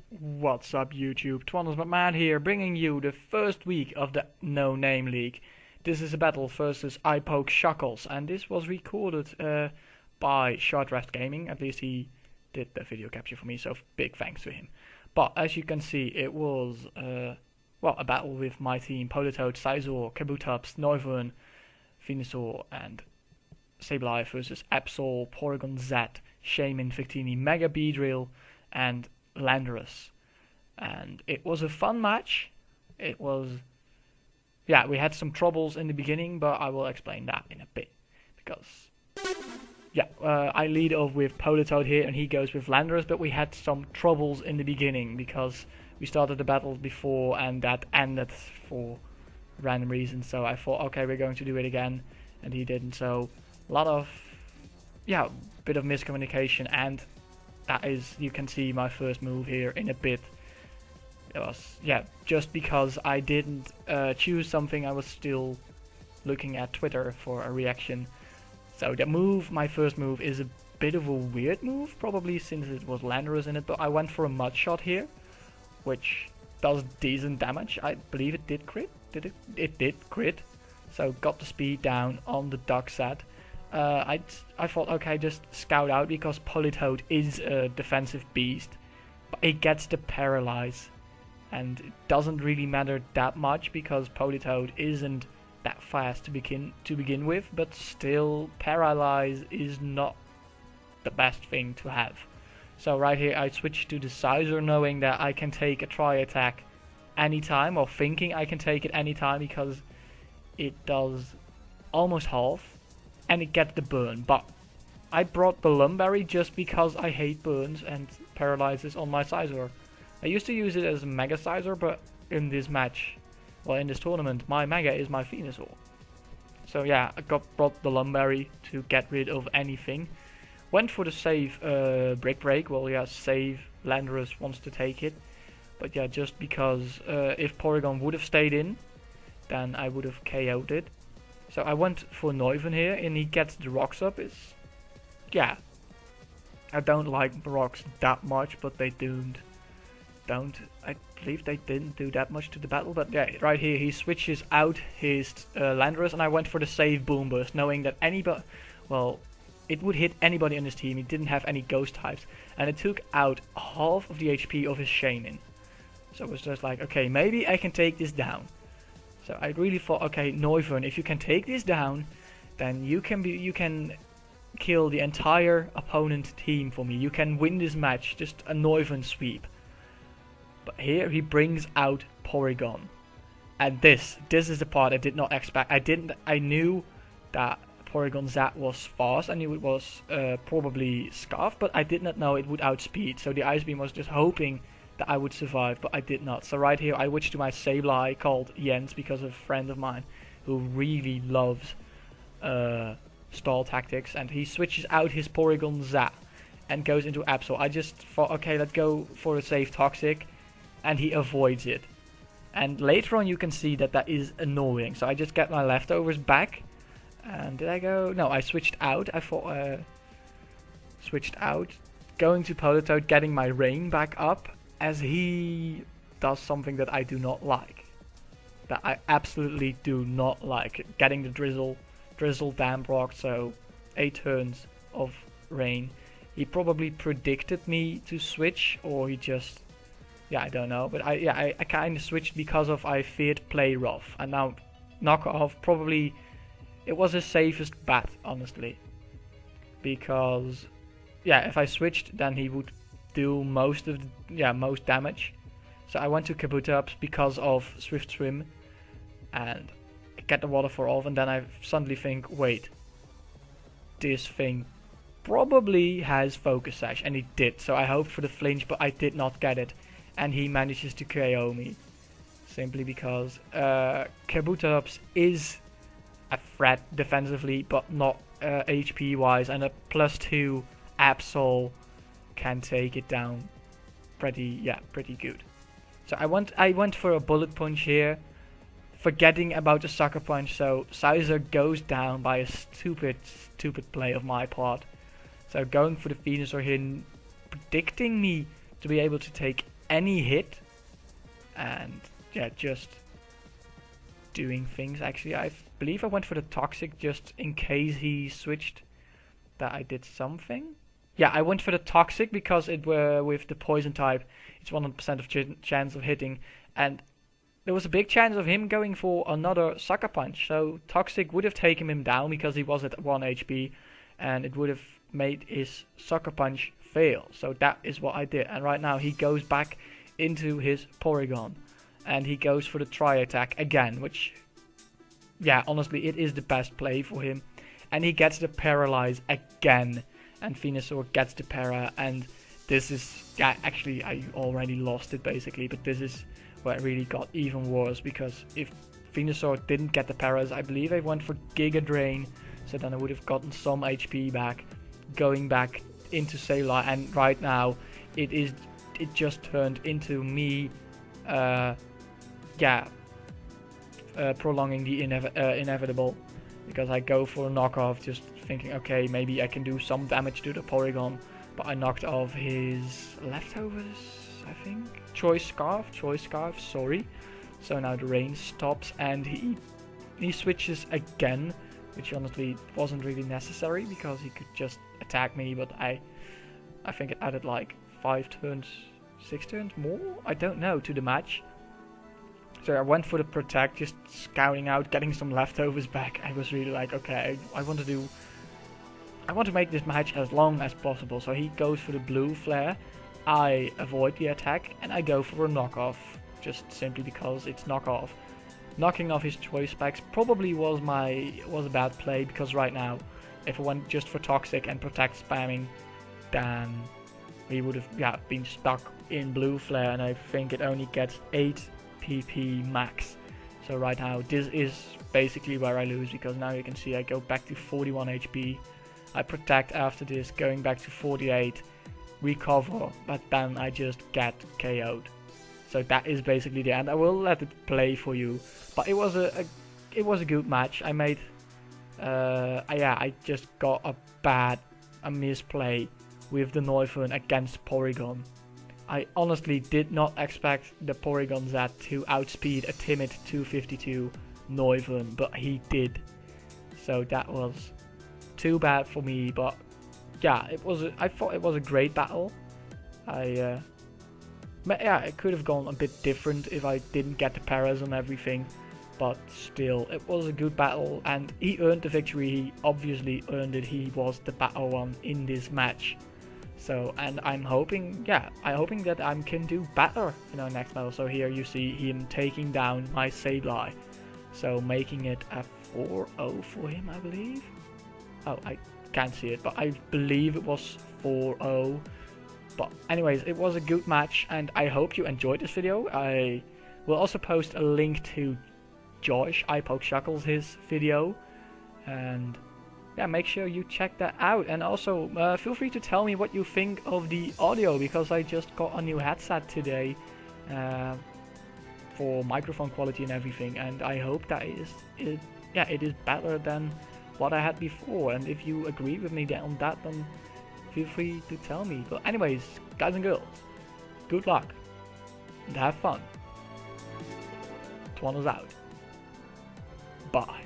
What's up YouTube, Twanus McMahon here, bringing you the first week of the No Name League. This is a battle versus IPokeShuckles, and this was recorded by Short Rest Gaming. At least he did the video capture for me, so big thanks to him. But as you can see, it was a battle with my team: Pokétuber, Scizor, Kabutops, Noivern, Venusaur, and Sableye versus Absol, Porygon Z, Shaman, Victini, Mega Beedrill, and Landorus. And it was a fun match. It was, we had some troubles in the beginning, but I will explain that in a bit. Because, I lead off with Pokétuber here, and he goes with Landorus, but we had some troubles in the beginning because we started the battle before, and that ended for random reasons. So I thought, okay, we're going to do it again, and he didn't. So a lot of, bit of miscommunication, and that is, you can see my first move here in a bit. It was, just because I didn't choose something, I was still looking at Twitter for a reaction. So the move, my first move, is a bit of a weird move, probably since it was Landorus in it, but I went for a Mud Shot here, which does decent damage. I believe it did crit. It did crit. So got the speed down on the duck set. I thought, okay, just scout out, because Politoed is a defensive beast, but it gets the paralyze, and it doesn't really matter that much because Politoed isn't that fast to begin with, but still paralyze is not the best thing to have. So right here I switch to the Scizor, knowing that I can take a Tri Attack anytime, or thinking I can take it anytime, because it does almost half. And it gets the burn, but I brought the Lumberry just because I hate burns and paralyzes on my Scizor. I used to use it as a Mega Scizor, but in this match, in this tournament, my Mega is my Venusaur. So I brought the Lumberry to get rid of anything. Went for the save Brick Break. Save Landorus wants to take it. But just because if Porygon would have stayed in, then I would have KO'd it. So I went for Noivern here, and he gets the rocks up. I don't like rocks that much, but they I believe they didn't do that much to the battle. But right here he switches out his Landorus, and I went for the save Boom Burst, knowing that it would hit anybody on his team. He didn't have any ghost types, and it took out half of the HP of his Shaman. So it was just like, okay, maybe I can take this down. So I really thought, okay, Noivern, if you can take this down, then you can kill the entire opponent team for me. You can win this match, just a Noivern sweep. But here he brings out Porygon, and this is the part I did not expect. I knew that Porygon Z was fast, I knew it was probably Scarf, but I did not know it would outspeed. So the Ice Beam was just hoping that I would survive, but I did not. So right here I switched to my Sableye, called Jens, because of a friend of mine who really loves stall tactics, and he switches out his Porygon Z and goes into Absol. I just thought, okay, let's go for a safe Toxic, and he avoids it. And later on you can see that is annoying, so I just get my leftovers back. And did I go? No, I switched out. I thought switched out, going to Politoed, getting my Rain back up, as he does something that I do not like. That I absolutely do not like. Getting the Drizzle Damp Rock, so 8 turns of Rain. He probably predicted me to switch, or he just, I don't know. But I kind of switched because I feared Play Rough. And now Knock Off, probably, it was his safest bet, honestly. Because, if I switched, then he would do most damage. So I went to Kabutops because of Swift Swim and get the Waterfall off, and then I suddenly think, wait, this thing probably has Focus Sash, and he did. So I hoped for the flinch, but I did not get it, and he manages to KO me simply because Kabutops is a threat defensively, but not HP wise, and a +2 Absol can take it down pretty good. So I went for a Bullet Punch here, forgetting about the Sucker Punch, so Scizor goes down by a stupid play of my part. So going for the Venusaur here, predicting me to be able to take any hit, and yeah, just doing things. Actually, I believe I went for the toxic just in case he switched, that I did something. Yeah, I went for the toxic because it were with the poison type, it's 100% of chance of hitting, and there was a big chance of him going for another sucker punch. So toxic would have taken him down because he was at 1 HP, and it would have made his sucker punch fail. So that is what I did, and right now he goes back into his Porygon, and he goes for the Tri Attack again, which, yeah, honestly, it is the best play for him. And he gets the Paralyze again, and Venusaur gets the Para, and this is, yeah, actually, I already lost it basically, but this is where it really got even worse, because if Venusaur didn't get the Paras, I believe I went for Giga Drain, so then I would have gotten some HP back, going back into Sailor, and right now, it just turned into me, prolonging the inevitable, because I go for a knockoff, just thinking, okay, maybe I can do some damage to the Porygon, but I knocked off his leftovers, I think? Choice Scarf, sorry. So now the rain stops, and he switches again, which honestly wasn't really necessary, because he could just attack me, but I think it added like 5 turns, 6 turns more? I don't know, to the match. So I went for the Protect, just scouting out, getting some leftovers back. I was really like, okay, I want to make this match as long as possible. So he goes for the Blue Flare. I avoid the attack, and I go for a knockoff, just simply because it's knockoff. Knocking off his choice specs probably was a bad play, because right now, if I went just for Toxic and Protect spamming, then we would have been stuck in Blue Flare, and I think it only gets 8 PP max. So right now this is basically where I lose, because now you can see I go back to 41 HP. I Protect after this, going back to 48, recover, but then I just get KO'd. So that is basically the end. I will let it play for you, but it was a good match. I made I just got a misplay with the Noivern against Porygon. I honestly did not expect the Porygon Z to outspeed a timid 252 Noivern, but he did. So that was too bad for me, but yeah, I thought it was a great battle. But yeah, it could have gone a bit different if I didn't get the paras and everything, but still, it was a good battle, and he earned the victory. He obviously earned it. He was the better one in this match. So, and I'm hoping that I can do better in our next battle. So here you see him taking down my Sableye, so making it a 4-0 for him, I believe. Oh, I can't see it, but I believe it was 4-0. But anyways, it was a good match, and I hope you enjoyed this video. I will also post a link to Josh IPokeShuckles, his video, and yeah, make sure you check that out. And also feel free to tell me what you think of the audio, because I just got a new headset today for microphone quality and everything, and I hope that it is better than what I had before. And if you agree with me on that, then feel free to tell me. But anyways, guys and girls, good luck and have fun. Twanus out. Bye.